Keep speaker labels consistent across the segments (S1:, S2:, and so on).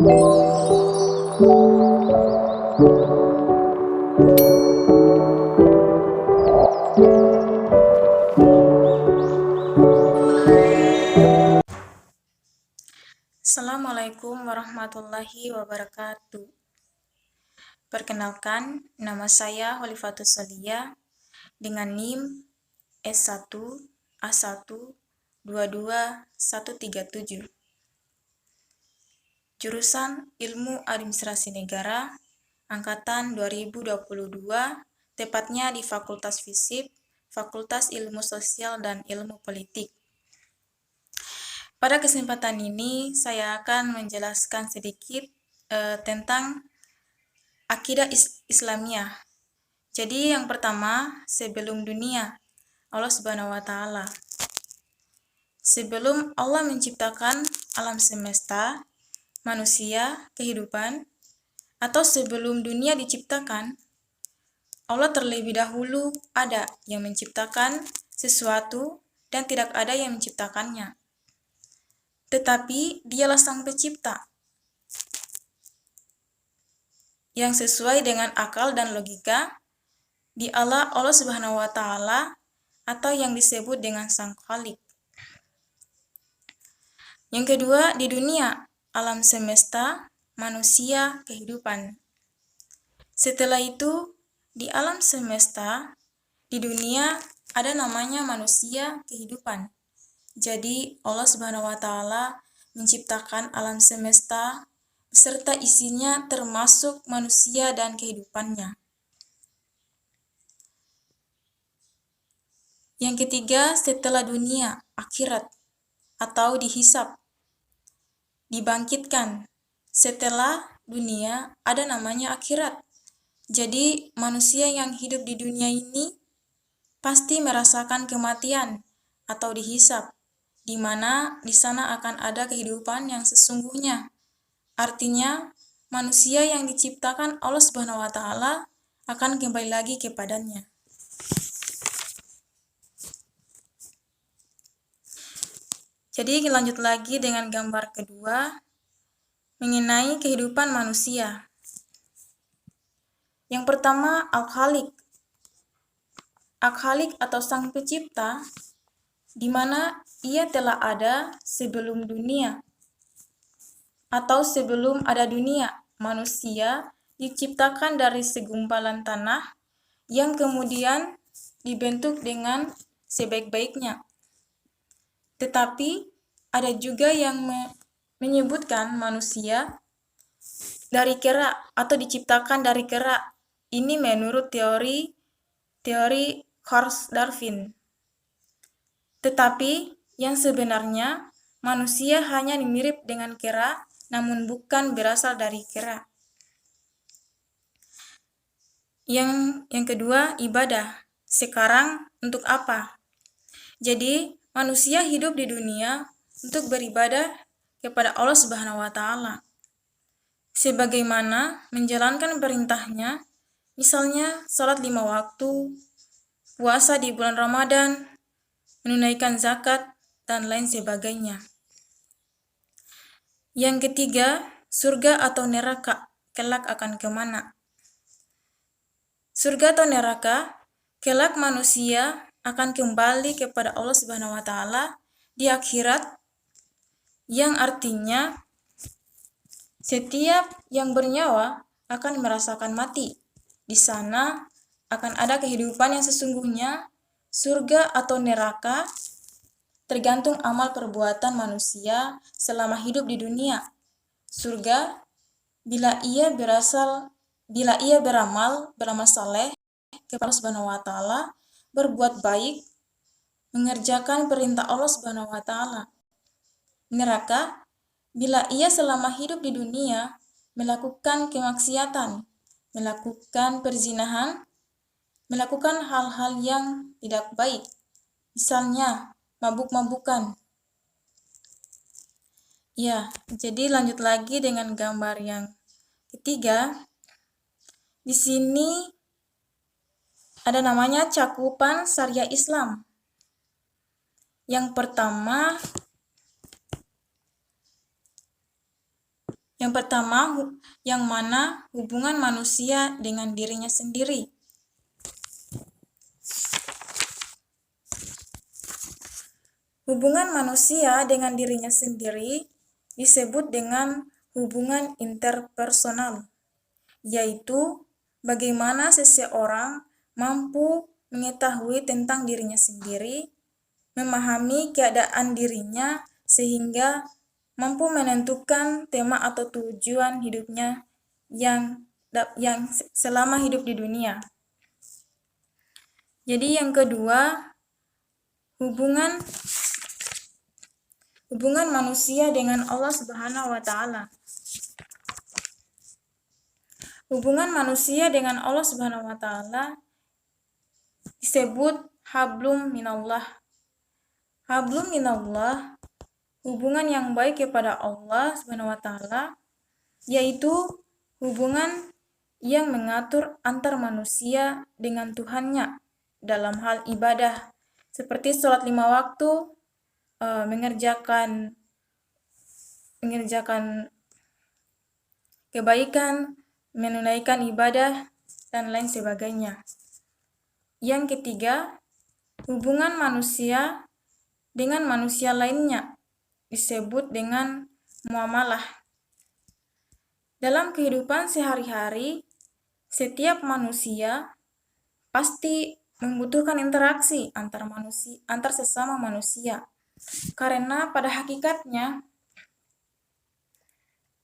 S1: Assalamualaikum warahmatullahi wabarakatuh. Perkenalkan, nama saya Holifatus Solia dengan NIM S1A1222137. Jurusan Ilmu Administrasi Negara, Angkatan 2022, tepatnya di Fakultas Fisip, Fakultas Ilmu Sosial dan Ilmu Politik. Pada kesempatan ini, saya akan menjelaskan sedikit tentang akidah Islamiyah. Jadi yang pertama, sebelum dunia, Allah Subhanahu wa Ta'ala. Sebelum Allah menciptakan alam semesta, manusia, kehidupan, atau sebelum dunia diciptakan, Allah terlebih dahulu ada yang menciptakan sesuatu dan tidak ada yang menciptakannya. Tetapi dialah Sang Pencipta yang sesuai dengan akal dan logika, dialah Allah Subhanahu wa Ta'ala atau yang disebut dengan Sang Khalik. Yang kedua, di dunia, alam semesta, manusia, kehidupan. Setelah itu, di alam semesta, di dunia ada namanya manusia, kehidupan. Jadi Allah Subhanahu wa Ta'ala menciptakan alam semesta beserta isinya termasuk manusia dan kehidupannya. Yang ketiga, setelah dunia, akhirat atau dihisab, dibangkitkan. Setelah dunia ada namanya akhirat. Jadi manusia yang hidup di dunia ini pasti merasakan kematian atau dihisab, di mana di sana akan ada kehidupan yang sesungguhnya. Artinya, manusia yang diciptakan Allah Subhanahu wa Ta'ala akan kembali lagi kepadanya. Jadi lanjut lagi dengan gambar kedua mengenai kehidupan manusia. Yang pertama, Al-Khalik. Al-Khalik atau Sang Pencipta, di mana ia telah ada sebelum dunia. Atau sebelum ada dunia, manusia diciptakan dari segumpalan tanah yang kemudian dibentuk dengan sebaik-baiknya. Tetapi ada juga yang menyebutkan manusia dari kera atau diciptakan dari kera. Ini menurut teori Charles Darwin. Tetapi yang sebenarnya manusia hanya mirip dengan kera, namun bukan berasal dari kera. Yang kedua, ibadah. Sekarang untuk apa? Jadi manusia hidup di dunia untuk beribadah kepada Allah Subhanahu wa Ta'ala, sebagaimana menjalankan perintahnya, misalnya salat 5 waktu, puasa di bulan Ramadan, menunaikan zakat, dan lain sebagainya. Yang ketiga, surga atau neraka, kelak akan kemana? Surga atau neraka, kelak manusia akan kembali kepada Allah Subhanahu wa Ta'ala di akhirat, yang artinya setiap yang bernyawa akan merasakan mati. Di sana akan ada kehidupan yang sesungguhnya. Surga atau neraka tergantung amal perbuatan manusia selama hidup di dunia. Surga bila ia beramal saleh kepada Allah Subhanahu wa Ta'ala, berbuat baik, mengerjakan perintah Allah Subhanahu wa Ta'ala. Neraka bila ia selama hidup di dunia melakukan kemaksiatan, melakukan perzinahan, melakukan hal-hal yang tidak baik, misalnya mabuk-mabukan. Ya, jadi lanjut lagi dengan gambar yang ketiga. Di sini ada namanya cakupan syariah Islam. Yang pertama, Yang pertama, yang mana hubungan manusia dengan dirinya sendiri. Hubungan manusia dengan dirinya sendiri disebut dengan hubungan interpersonal, yaitu bagaimana seseorang mampu mengetahui tentang dirinya sendiri, memahami keadaan dirinya, sehingga mampu menentukan tema atau tujuan hidupnya yang selama hidup di dunia. Jadi yang kedua, hubungan manusia dengan Allah Subhanahu wa Ta'ala. Hubungan manusia dengan Allah Subhanahu wa Ta'ala disebut hablum minallah. Hablum minallah, hubungan yang baik kepada Allah Subhanahu wa Ta'ala, yaitu hubungan yang mengatur antar manusia dengan Tuhannya dalam hal ibadah, seperti sholat 5 waktu, mengerjakan kebaikan, menunaikan ibadah, dan lain sebagainya. Yang ketiga, hubungan manusia dengan manusia lainnya disebut dengan muamalah. Dalam kehidupan sehari-hari, setiap manusia pasti membutuhkan interaksi antar sesama manusia. Karena pada hakikatnya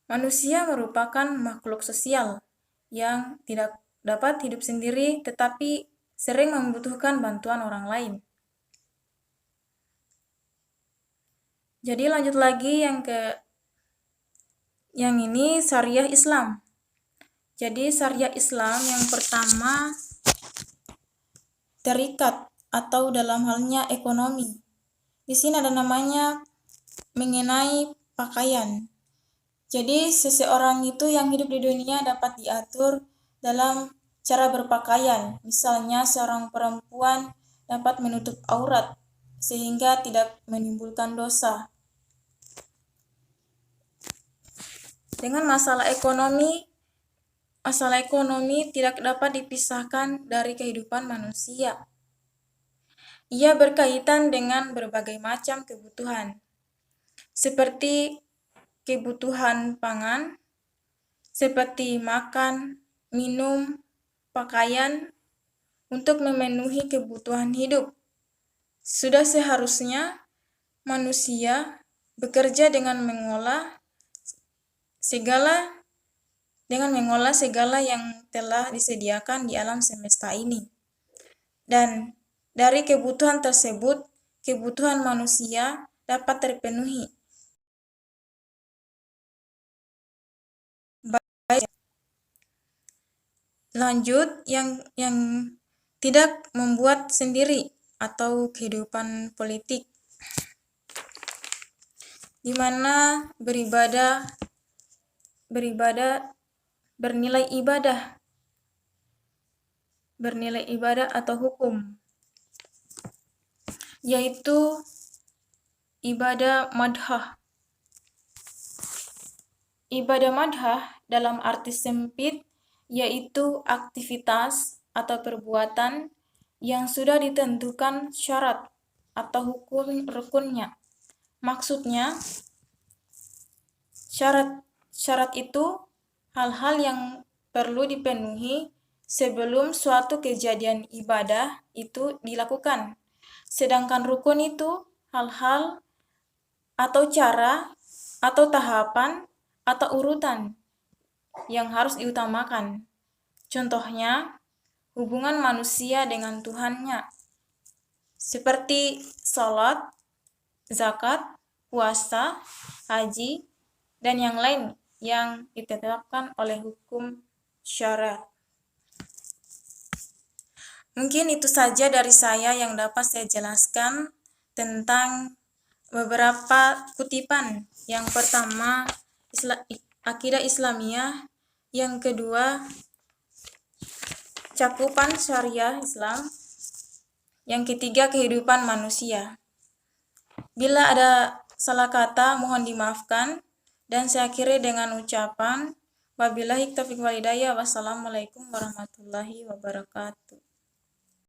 S1: manusia merupakan makhluk sosial yang tidak dapat hidup sendiri tetapi sering membutuhkan bantuan orang lain. Jadi lanjut lagi yang ini syariah Islam. Jadi syariah Islam yang pertama terikat atau dalam halnya ekonomi. Di sini ada namanya mengenai pakaian. Jadi seseorang itu yang hidup di dunia dapat diatur dalam cara berpakaian. Misalnya seorang perempuan dapat menutup aurat sehingga tidak menimbulkan dosa. Dengan masalah ekonomi tidak dapat dipisahkan dari kehidupan manusia. Ia berkaitan dengan berbagai macam kebutuhan, seperti kebutuhan pangan, seperti makan, minum, pakaian, untuk memenuhi kebutuhan hidup. Sudah seharusnya manusia bekerja dengan mengolah segala yang telah disediakan di alam semesta ini. Dan dari kebutuhan tersebut, kebutuhan manusia dapat terpenuhi. Lanjut, yang tidak membuat sendiri atau kehidupan politik, di mana bernilai ibadah atau hukum, yaitu ibadah madhah. Ibadah madhah dalam arti sempit yaitu aktivitas atau perbuatan yang sudah ditentukan syarat atau hukum rukunnya. Maksudnya, syarat itu hal-hal yang perlu dipenuhi sebelum suatu kejadian ibadah itu dilakukan. Sedangkan rukun itu hal-hal atau cara atau tahapan atau urutan yang harus diutamakan. Contohnya, hubungan manusia dengan Tuhannya, seperti sholat, zakat, puasa, haji, dan yang lain yang ditetapkan oleh hukum syariat. Mungkin itu saja dari saya yang dapat saya jelaskan tentang beberapa kutipan. Yang pertama, akidah Islamiyah. Yang kedua, cakupan syariah Islam. Yang ketiga, kehidupan manusia. Bila ada salah kata, mohon dimaafkan. Dan saya akhiri dengan ucapan wabillahi taufiq walhidayah. Wassalamualaikum warahmatullahi wabarakatuh.